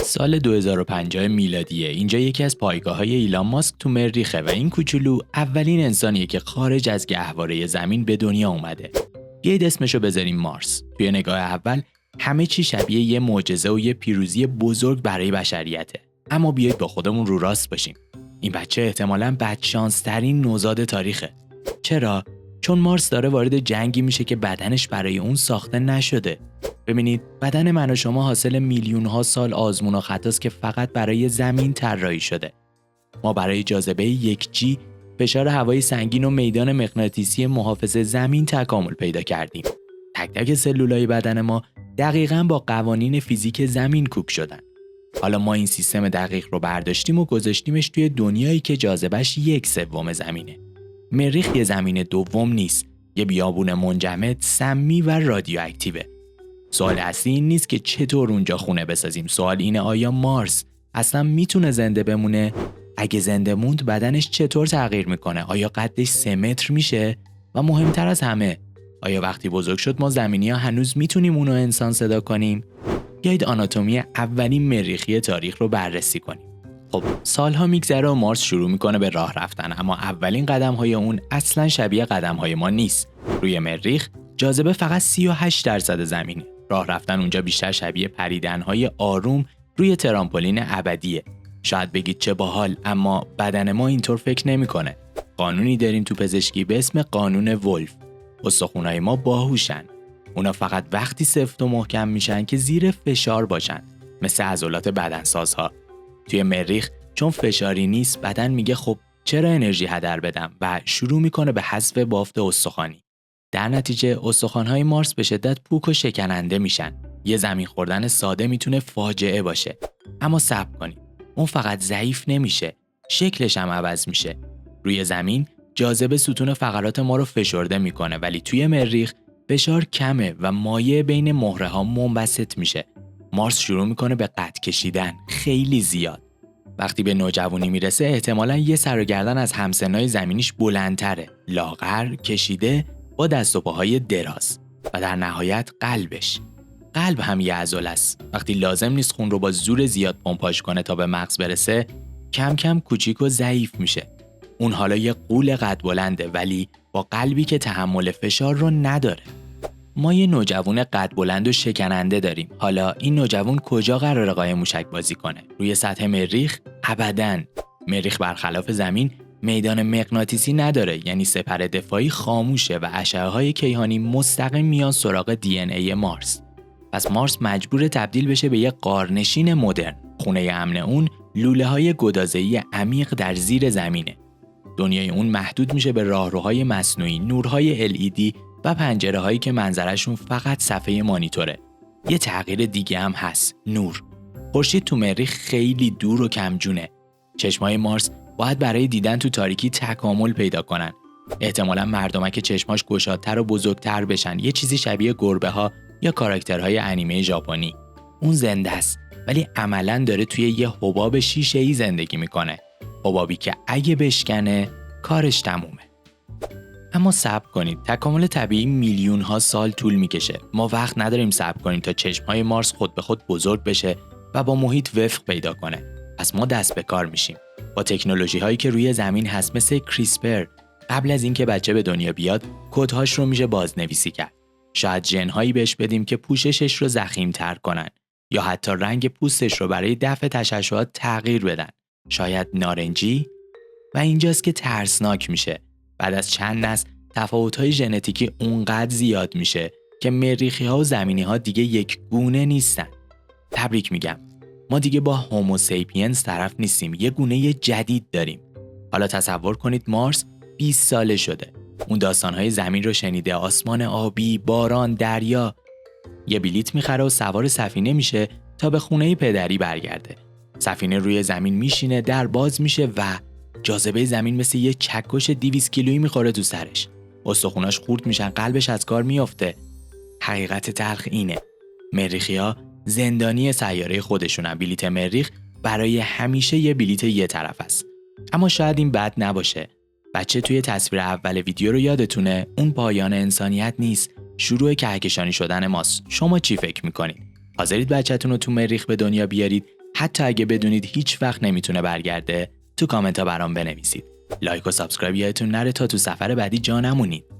سال 2050 میلادیه. اینجا یکی از پایگاه‌های ایلان ماسک تو مریخه و این کوچولو اولین انسانیه که خارج از گهواره زمین به دنیا اومده. بیایید اسمشو بذاریم مارس. توی نگاه اول همه چی شبیه یه معجزه و یه پیروزی بزرگ برای بشریته. اما بیایید با خودمون رو راست باشیم. این بچه احتمالاً بدشانس‌ترین نوزاد تاریخه. چرا؟ چون مارس داره وارد جنگی میشه که بدنش برای اون ساخته نشده. ببینید، بدن من و شما حاصل میلیون‌ها سال آزمون و خطاست که فقط برای زمین طراحی شده. ما برای جاذبه 1G، فشار هوای سنگین و میدان مغناطیسی محافظ زمین تکامل پیدا کردیم. تک تک سلولای بدن ما دقیقاً با قوانین فیزیک زمین کوک شدن. حالا ما این سیستم دقیق رو برداشتیم و گذاشتیمش توی دنیایی که جاذبه‌اش 1/3 زمینه. مریخ یه زمین دوم نیست، یه بیابون منجمد، سمی و رادیواکتیوه. سوال اصلی این نیست که چطور اونجا خونه بسازیم. سوال اینه آیا مارس اصلا میتونه زنده بمونه؟ اگه زنده موند بدنش چطور تغییر میکنه؟ آیا قدش 3 متر میشه؟ و مهمتر از همه، آیا وقتی بزرگ شد ما زمینی‌ها هنوز میتونیم اونو انسان صدا کنیم؟ بیایید آناتومی اولین مریخی تاریخ رو بررسی کنیم. خب سالها میگذره و مارس شروع میکنه به راه رفتن، اما اولین قدم‌های اون اصلا شبیه قدم‌های ما نیست. روی مریخ جاذبه فقط 38% زمینه. راه رفتن اونجا بیشتر شبیه پریدن‌های آروم روی ترامپولین ابدیه. شاید بگید چه باحال، اما بدن ما اینطور فکر نمی‌کنه. قانونی داریم تو پزشکی به اسم قانون ولف. استخونای ما باهوشن. اونا فقط وقتی سفت و محکم میشن که زیر فشار باشن، مثل عضلات بدنسازها. توی مریخ چون فشاری نیست، بدن میگه خب چرا انرژی هدر بدم و شروع میکنه به حذف بافت استخوانی. در نتیجه استخوان‌های مارس به شدت پوک و شکننده میشن. یه زمین خوردن ساده میتونه فاجعه باشه. اما صبر کنید، اون فقط ضعیف نمیشه، شکلش هم عوض میشه. روی زمین جاذبه ستون فقرات ما رو فشرده میکنه، ولی توی مریخ فشار کمه و مایع بین مهره‌ها منبسط میشه. مارس شروع میکنه به قد کشیدن، خیلی زیاد. وقتی به نوجوانی میرسه احتمالاً یه سر و گردن از همسنای زمینیش بلندتره، لاغر، کشیده، با دست و پاهای دراز. و در نهایت قلب هم یه عضله است. وقتی لازم نیست خون رو با زور زیاد پمپاژ کنه تا به مغز برسه، کم کم کوچیک و ضعیف میشه. اون حالا یه غول قد بلنده، ولی با قلبی که تحمل فشار رو نداره. ما یه نوجوان قد بلند و شکننده داریم. حالا این نوجوان کجا قراره قایم موشک بازی کنه؟ روی سطح مریخ؟ ابداً. مریخ برخلاف زمین میدان مغناطیسی نداره، یعنی سپر دفاعی خاموشه و اشعه‌های کیهانی مستقیم میان سراغ دی&ای مارس. پس مارس مجبور تبدیل بشه به یه غارنشین مدرن. خونه امن اون لوله‌های گدازه‌ای عمیق در زیر زمینه. دنیای اون محدود میشه به راهروهای مصنوعی، نورهای LED و پنجره‌هایی که منظرشون فقط صفحه مانیتوره. یه تغییر دیگه هم هست، نور. خورشید تو مریخ خیلی دور و کمجونه. چشمای مارس باید برای دیدن تو تاریکی تکامل پیدا کنن. احتمالاً مردمک چشماش گشادتر و بزرگتر بشن، یه چیزی شبیه گربه‌ها یا کاراکترهای انیمه ژاپنی. اون زنده است، ولی عملاً داره توی یه حباب شیشه‌ای زندگی میکنه. حبابی که اگه بشکنه کارش تمومه. اما صبر کنید، تکامل طبیعی میلیون‌ها سال طول میکشه. ما وقت نداریم صبر کنیم تا چشم‌های مارس خود به خود بزرگ بشه و با محیط وفق پیدا کنه. پس ما دست به کار میشیم. با تکنولوژی‌هایی که روی زمین هست مثل کریسپر، قبل از اینکه بچه به دنیا بیاد، کدهاش رو میشه بازنویسی کرد. شاید ژن‌هایی بهش بدیم که پوششش رو ضخیم‌تر کنن، یا حتی رنگ پوستش رو برای دفع تشعشعات تغییر بدن. شاید نارنجی. و اینجاست که ترسناک میشه. بعد از چند نسل تفاوت‌های ژنتیکی اونقدر زیاد میشه که مریخی‌ها و زمینی‌ها دیگه یک گونه نیستن. تبریک میگم، ما دیگه با هوموسیپینز طرف نیستیم، یه گونه جدید داریم. حالا تصور کنید مارس 20 ساله شده. اون داستان‌های زمین رو شنیده، آسمان آبی، باران، دریا. یه بلیت میخره و سوار سفینه میشه تا به خونه پدری برگرده. سفینه روی زمین میشینه، در باز میشه و جاذبه زمین مثل یه چکش 200 کیلویی میخوره تو سرش. استخوناش خورد میشن، قلبش از کار میافته. حقیقت تلخ اینه، مریخی‌ها زندانی سیاره خودشونن. بلیت مریخ برای همیشه یه بلیت یه طرف است. اما شاید این بد نباشه. بچه توی تصویر اول ویدیو رو یادتونه؟ اون پایان انسانیت نیست، شروع کهکشانی شدن ماست. شما چی فکر میکنید؟ حاضرید بچه‌تون رو تو مریخ به دنیا بیارید؟ حتی اگه بدونید هیچ وقت نمیتونه برگرده، تو کامنت ها برام بنویسید. لایک و سابسکرایب یادتون نره تا تو سفر بعدی جا نمونید.